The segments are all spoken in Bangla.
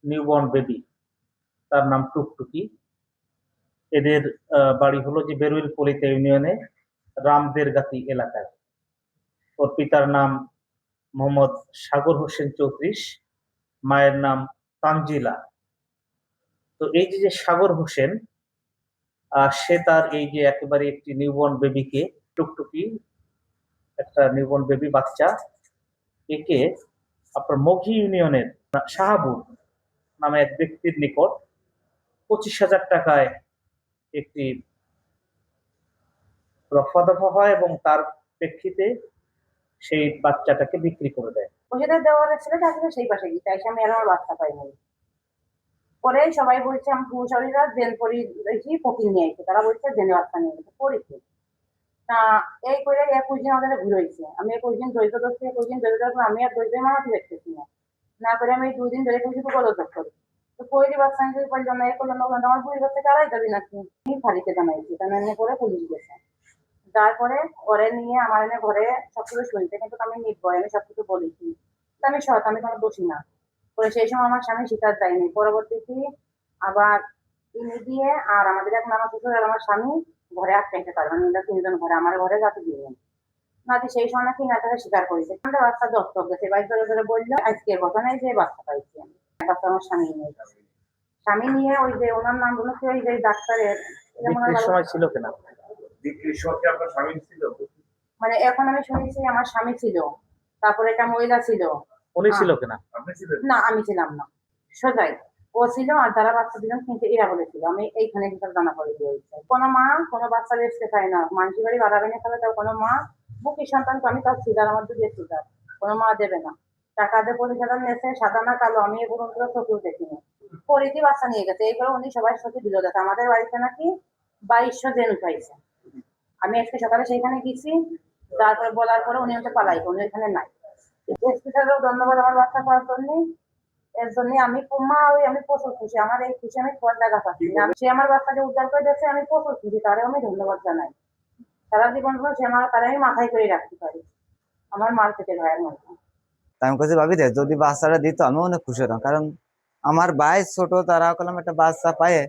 নিউবর্ন বেবি, তার নাম টুকটুকি। এদের বাড়ি হলো যে বেরুইল পলিতা ইউনিয়নে রামদের গাতি এলাকায়। ওর পিতার নাম মোহাম্মদ সাগর হোসেন 34, মায়ের নাম তানজিলা। তো এই যে সাগর হোসেন, সে তার এই যে একেবারে একটি নিউবর্ন বেবিকে, টুকটুকি একটা নিউবর্ন বেবি বাচ্চা, একে আপনার মঘি ইউনিয়নের শাহাবুর নামে এক ব্যক্তির নিকট 25,000 টাকায় একটি রফা দফা হয় এবং তার প্রেক্ষিতে সেই বাচ্চাটাকে বিক্রি করে দেয়। ওষুধের দেওয়ার ছেলেটা আসলে সেই পাশে গিয়ে তাই আমি আর আমার বাচ্চা পাইনি। পরে সবাই বলছে আমি পুরুষরা জেন পরি দেখি ফকির নিয়ে আসছে, তারা বলছে জেনে বাচ্চা নিয়ে এসে পড়েছে। তা এই করে 21 দিন আমাদের ঘুরে হয়েছে। আমি 21 দিন দরিদ্র ধরছি, 21 দিন দরিদ্র ধরবো, আমি আর দরিদ্র মামাতে দেখতেছি না করে আমি 2 দিন ধরে কিছু গলদক করি। তো পয়লি বাচ্চা নিতে পারলো না, এ করলো না, আমার বুড়ি বাচ্চা কারাই যাবি নাকি ফাঁড়িতে জানাইছি, তাহলে করে পুলিশ গেছে। তারপরে ওরে নিয়ে আমার এনে ঘরে সবকিছু শুনতে, কিন্তু আমি নির্ভয়, আমি সবকিছু বলেছি, আমি সৎ, আমি কোনো দোষী না। পরে সেই সময় আমার স্বামী স্বীকার দেয়নি। পরবর্তীতে আবার ইনি দিয়ে আর আমাদের এখন আমার শ্বশুর আর আমার স্বামী ঘরে আটকাইতে পারবেন, আমরা 3 জন ঘরে, আমার ঘরে যাতে দিলেন না, সেই সময় নাকি না তারা স্বীকার করেছে। আমাদের বাচ্চা দত্তক গেছে, বাইশ ধরে বললো আজকের ঘটনায় যে বাচ্চা পাইছি আমি, বাচ্চা আমার স্বামী নিয়ে যাবে। স্বামী নিয়ে ওই যে ওনার নাম বলো ওই যে ডাক্তারের সময় ছিল কিনা, মানে এখন আমি শুনেছি আমার স্বামী ছিল, তারপরে একটা মহিলা ছিল। উনি ছিল কিনা? না, আমি ছিলাম না, সোজাই ও ছিল। আর যারা বাচ্চা দিলাম কিন্তু এরা বলেছিল, আমি এইখানে জানা পড়ে দিয়েছি। কোনো মা কোনো বাচ্চা বেচতে চায় না, মানুষের বাড়ি বাধা বেনে খাবে, তাও কোনো মা বুকি সন্তান তো আমি তার সিজার, আমার দুধের সিজার, কোনো মা দেবে না। টাকা দিয়ে 25,000 নিয়েছে, সাদা না কালো, আমি এ পর্যন্ত চোখেও দেখিনি। পরিধি বাচ্চা নিয়ে গেছে, এই করে উনি সবাই সত্যি দিল গেছে। আমাদের বাড়িতে নাকি 2200 জেন উঠাইছে। আমি আজকে সকালে সেইখানে গেছি, তারপরে বলার পরে উনি আমাকে পালাই, উনি এখানে নাই। স্পেশালও ধন্যবাদ আমার বাচ্চা পাওয়ার জন্য। এর জন্য আমি আমি প্রচুর খুশি, আমার এই খুশি আমি খোয়ার জায়গা পাচ্ছি না। সে আমার বাচ্চাকে উদ্ধার করে দিয়েছে, আমি প্রচুর খুশি, তারও আমি ধন্যবাদ জানাই। সারা জীবন সে আমার তারা আমি মাথায় করে রাখতে পারি আমার মার থেকে ভাইয়ের মধ্যে। আমি কাছে ভাবি যে যদি বাচ্চাটা দিত আমি অনেক খুশি হতাম, কারণ আমার ভাই ছোট, তারা কলাম একটা বাচ্চা পায়ে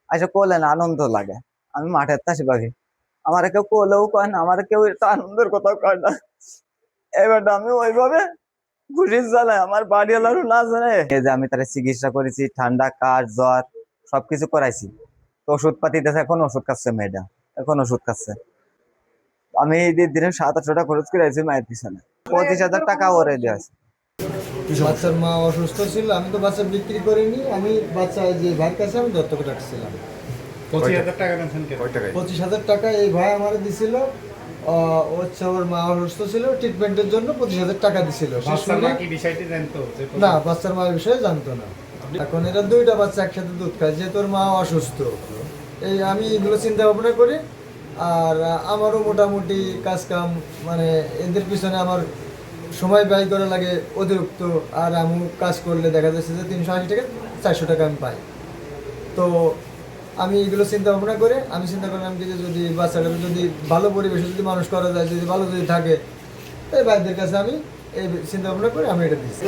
আসে কোলে না, আনন্দ লাগে। আমি মাঠের তাসি ভাবি, আমার কেউ কোলেও কয় না, আমার কেউ এটা আনন্দের কথাও কয় না। এবার আমি ওইভাবে খুশি জানাই, আমার বাড়িওয়ালারও না জানে যে আমি তারা চিকিৎসা করেছি, ঠান্ডা কাশ জ্বর সবকিছু করাইছি। তো ওষুধ পাতি দিয়েছে, এখন ওষুধ খাচ্ছে মেয়েটা, এখন ওষুধ খাচ্ছে। আমি দিনে 700-800 টাকা খরচ করে আছি মায়ের পিছনে, 25,000 টাকা ওরে দেওয়া আছে। বাচ্চার মা অসুস্থ ছিল, আমি তো বাচ্চা বিক্রি করিনি, আমি বাচ্চা যে ভাইয়ের কাছে আমি দত্তক রাখছিলাম। 25,000 টাকা এই ভাই আমার দিছিল। হচ্ছে ওর মা অসুস্থ ছিল, ট্রিটমেন্টের জন্য 25,000 টাকা দিছিল। না, বাচ্চার মার বিষয়ে জানতো না। এখন এরা 2টা বাচ্চা একসাথে দুধ খায়, যেহেতু ওর মা অসুস্থ। এই আমি এগুলো চিন্তা ভাবনা করি। আর আমারও মোটামুটি কাজ কাম, মানে এদের পিছনে আমার সময় ব্যয় করা লাগে অতিরিক্ত। আর আমি কাজ করলে দেখা যাচ্ছে যে 380 টাকা 400 টাকা আমি পাই। তো আমি এগুলো চিন্তা ভাবনা করে আমি চিন্তা করলাম যে যদি বাচ্চাটা যদি ভালো পরিবেশে যদি মানুষ করা যায়, যদি ভালো যদি থাকে, এই ভাইদের কাছে আমি এই চিন্তা ভাবনা করে আমি এটা দিচ্ছি।